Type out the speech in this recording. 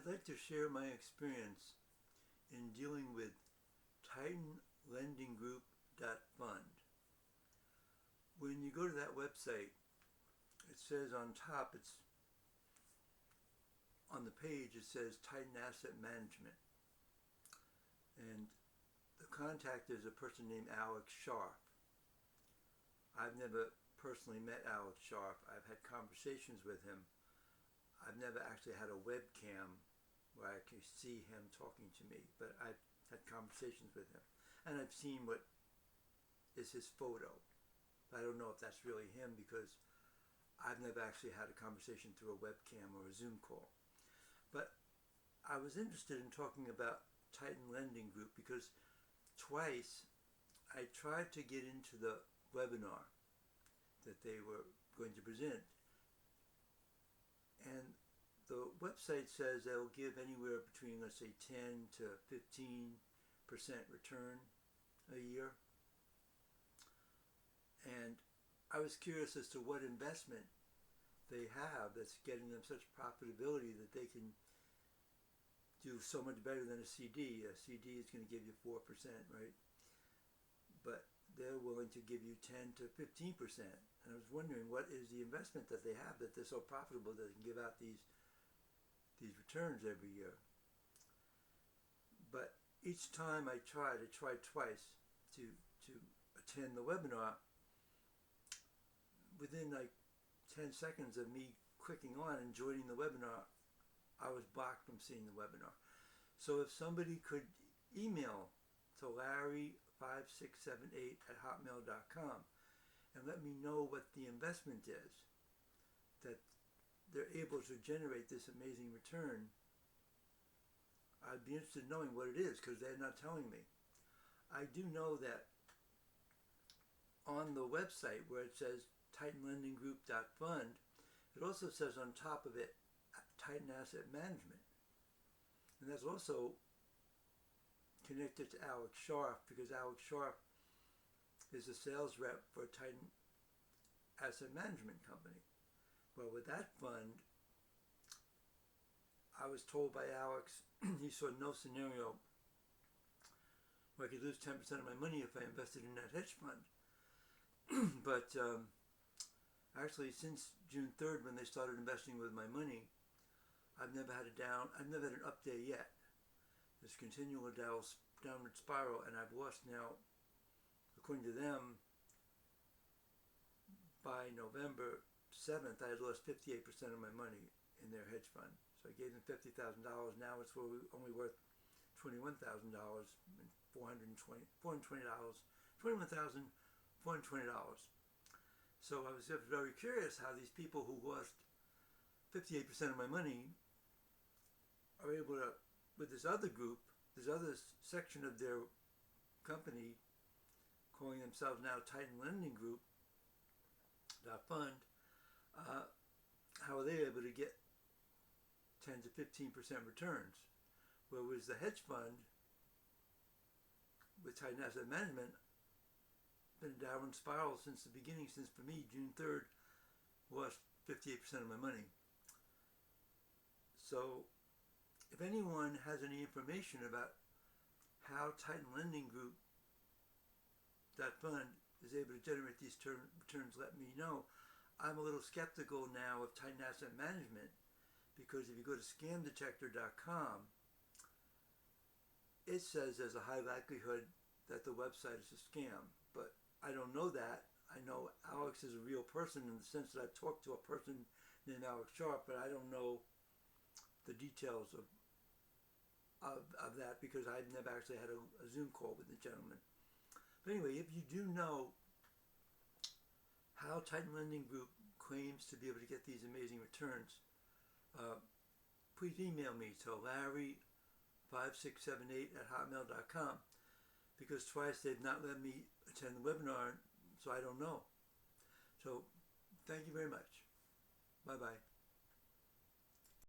like to share my experience in dealing with Titan Lending Group.Fund. When you go to that website, it says on top, it's on the page, it says Titan Asset Management. And the contact is a person named Alex Sharp. I've never personally met Alex Sharp. I've had conversations with him. I've never actually had a webcam where I can see him talking to me, but I've had conversations with him. And I've seen what is his photo. I don't know if that's really him because I've never actually had a conversation through a webcam or a Zoom call. But I was interested in talking about Titan Lending Group because twice I tried to get into the webinar that they were going to present. And the website says they'll give anywhere between, let's say, 10 to 15% return a year. And I was curious as to what investment they have that's getting them such profitability that they can do so much better than a CD. A CD is going to give you 4%, right? But they're willing to give you 10 to 15%. And I was wondering, what is the investment that they have that they're so profitable that they can give out these returns every year? But each time I tried twice to attend the webinar. Within like 10 seconds of me clicking on and joining the webinar, I was blocked from seeing the webinar. So if somebody could email to Larry5678@hotmail.com and let me know what the investment is that they're able to generate this amazing return, I'd be interested in knowing what it is because they're not telling me. I do know that on the website where it says Titan Lending Group.Fund, it also says on top of it Titan Asset Management. And that's also connected to Alex Sharp because Alex Sharp is a sales rep for Titan Asset Management Company. Well, with that fund, I was told by Alex he saw no scenario where I could lose 10% of my money if I invested in that hedge fund. But actually, since June 3rd, when they started investing with my money, I've never had an up day yet. There's continual downward spiral, and I've lost now, according to them, by November 7th, I had lost 58% of my money in their hedge fund. So I gave them $50,000. Now it's only worth $21,000 and $420. $21,420. So I was very curious how these people who lost 58% of my money are able to, with this other group, this other section of their company, calling themselves now Titan Lending Group.Fund, how are they able to get 10 to 15% returns? Whereas the hedge fund with Titan Asset Management been a downward spiral since the beginning, since for me, June 3rd, lost 58% of my money. So if anyone has any information about how Titan Lending Group.Fund is able to generate these returns, let me know. I'm a little skeptical now of Titan Asset Management because if you go to scamdetector.com, it says there's a high likelihood that the website is a scam. But I don't know that. I know Alex is a real person in the sense that I've talked to a person named Alex Sharp, but I don't know the details of that because I've never actually had a Zoom call with the gentleman. But anyway, if you do know how Titan Lending Group claims to be able to get these amazing returns, please email me to Larry5678@hotmail.com because twice they've not let me attend the webinar, so I don't know. So thank you very much. Bye-bye.